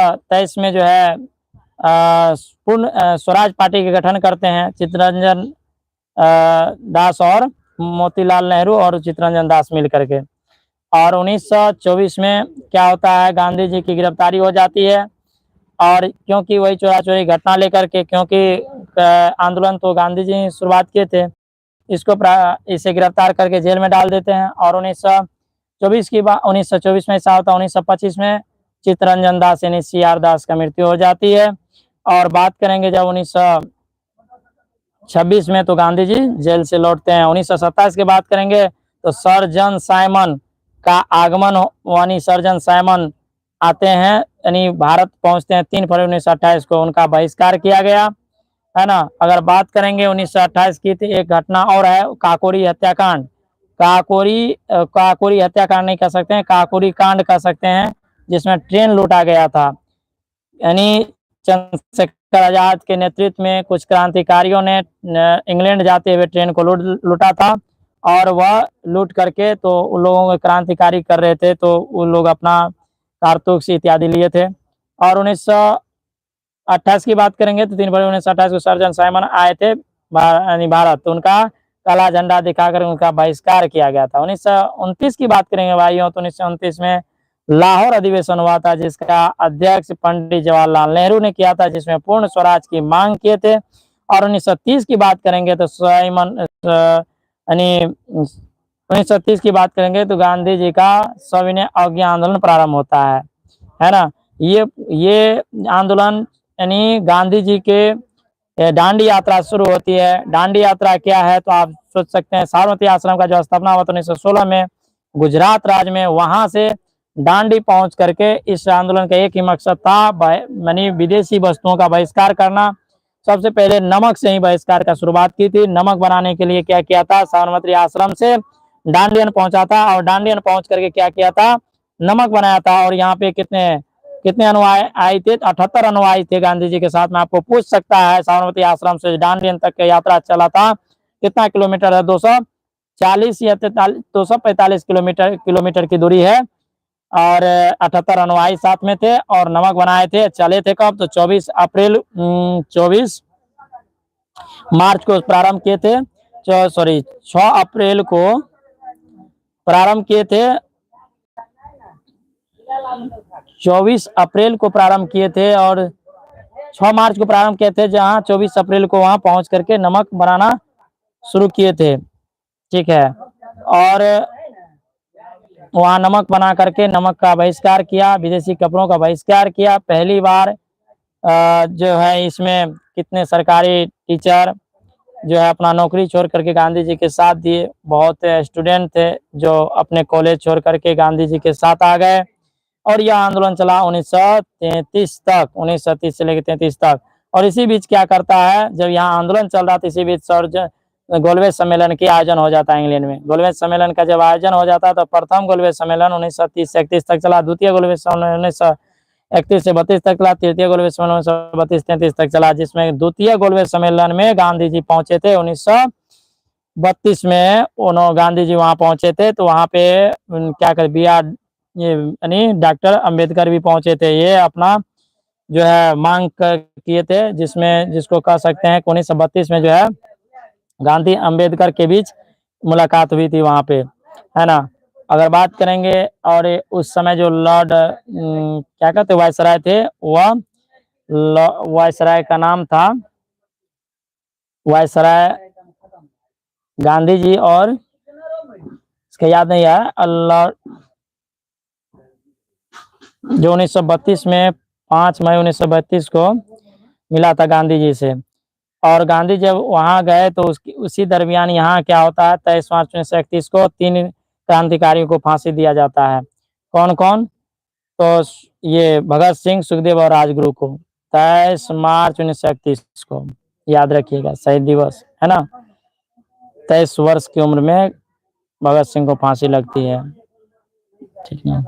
1923 में जो है पूर्ण स्वराज पार्टी के गठन करते हैं चित्तरंजन दास और मोतीलाल नेहरू और चित्तरंजन दास मिल करके। और 1924 में क्या होता है, गांधी जी की गिरफ्तारी हो जाती है। और क्योंकि वही चोरा चोरी घटना लेकर के, क्योंकि आंदोलन तो गांधी जी ने शुरुआत किए थे, इसे गिरफ्तार करके जेल में डाल देते हैं। और 1924 में ऐसा होता है, 1925 में चित्तरंजन दास यानी CR दास का मृत्यु हो जाती है। और बात करेंगे जब 1926 में, तो गांधी जी जेल से लौटते हैं। 1927 की बात करेंगे तो सर जॉन साइमन का आगमन, यानी सर जॉन साइमन आते हैं, यानी भारत पहुंचते हैं। 3 फरवरी 1928 को उनका बहिष्कार किया गया, है ना। अगर बात करेंगे 1928 की, तो एक घटना और है, काकोरी हत्याकांड। काकोरी हत्याकांड नहीं कह सकते हैं, काकोरी कांड कह सकते हैं, जिसमें ट्रेन लूटा गया था। यानी चंद्रशेखर आजाद के नेतृत्व में कुछ क्रांतिकारियों ने इंग्लैंड जाते हुए ट्रेन को लूटा था। और वह लूट करके तो उन लोगों को क्रांतिकारी कर रहे थे, तो उन लोग अपना कारतूस इत्यादि लिए थे। और 1928 की बात करेंगे तो 3 फरवरी 1928 को सर जॉन साइमन आए थे भारत, तो उनका काला झंडा दिखाकर उनका बहिष्कार किया गया था। 1929 की बात करेंगे भाइयों, तो 1929 में लाहौर अधिवेशन हुआ था, जिसका अध्यक्ष पंडित जवाहरलाल नेहरू ने किया था, जिसमें पूर्ण स्वराज की मांग किए थे। और 1930 की बात करेंगे तो यानी 1930 की बात करेंगे तो गांधी जी का सविनय अवज्ञा आंदोलन प्रारंभ होता है ना। ये आंदोलन यानी गांधी जी के डांडी यात्रा शुरू होती है। डांडी यात्रा क्या है, तो आप सोच सकते हैं, साबरमती आश्रम का जो स्थापना हुआ था 1916 में गुजरात राज्य में, वहां से डांडी पहुंच करके इस आंदोलन का एक ही मकसद था, यानी विदेशी वस्तुओं का बहिष्कार करना। सबसे पहले नमक से ही बहिष्कार का शुरुआत की थी। नमक बनाने के लिए क्या किया था, साबरमती आश्रम से डांडियन पहुंचा था, और डांडियन पहुंच करके क्या किया था, नमक बनाया था। और यहाँ पे कितने कितने अनुयायी थे, 78 अनुयायी थे गांधी जी के साथ में। आपको पूछ सकता है, साबरमती आश्रम से डांडियन तक की यात्रा चला था, कितना किलोमीटर है, 240 या 245 किलोमीटर की दूरी है। और 78 अनुयायी साथ में थे, और नमक बनाए थे। चले थे कब, तो 24 मार्च को प्रारंभ किए थे, 6 अप्रैल को प्रारंभ किए थे, 24 अप्रैल को प्रारंभ किए थे, और 6 मार्च को प्रारंभ किए थे, जहां 24 अप्रैल को वहां पहुंच करके नमक बनाना शुरू किए थे, ठीक है। और वहां नमक बना करके नमक का बहिष्कार किया, विदेशी कपड़ों का बहिष्कार किया। पहली बार जो है इसमें कितने सरकारी टीचर जो है अपना नौकरी छोड़ करके गांधी जी के साथ दिए। बहुत स्टूडेंट थे जो अपने कॉलेज छोड़ करके गांधी जी के साथ आ गए। और यह आंदोलन चला 1933 तक, 1930 से लेकर 33 तक। और इसी बीच क्या करता है, जब यहाँ आंदोलन चल रहा था, इसी बीच गोलवेज सम्मेलन के आयोजन हो जाता है इंग्लैंड में। गोलवेज सम्मेलन का जब आयोजन हो जाता है, तो प्रथम गोलवेज सम्मेलन 1930 से 31 तक चला, द्वितीय गोलवेज सम्मेलन 1931 से 32 तक चला, तृतीय गोलवेज सम्मेलन 1932-33 तक चला, जिसमें द्वितीय गोलवेज सम्मेलन में गांधी जी पहुंचे थे 1932 में। उन्होंने गांधी जी वहां पहुंचे थे, तो वहां पे क्या कर ये यानी डॉक्टर अंबेडकर भी पहुंचे थे। ये अपना जो है मांग किए थे, जिसको कह सकते हैं 1932 में जो है गांधी अंबेडकर के बीच मुलाकात हुई थी वहां पे, है ना। अगर बात करेंगे, और उस समय जो लॉर्ड क्या कहते वायसराय थे, वह वायसराय का नाम था वायसराय गांधी जी, और इसका याद नहीं है, जो 1932 में 5 मई 1932 को मिला था गांधी जी से। और गांधी जब वहां गए तो उसी दरमियान यहाँ क्या होता है, 23 मार्च 1931 को 3 क्रांतिकारियों को फांसी दिया जाता है। कौन कौन, तो ये भगत सिंह, सुखदेव और राजगुरु को 23 मार्च 1931 को याद रखिएगा, शहीद दिवस, है ना। 23 वर्ष की उम्र में भगत सिंह को फांसी लगती है, ठीक है।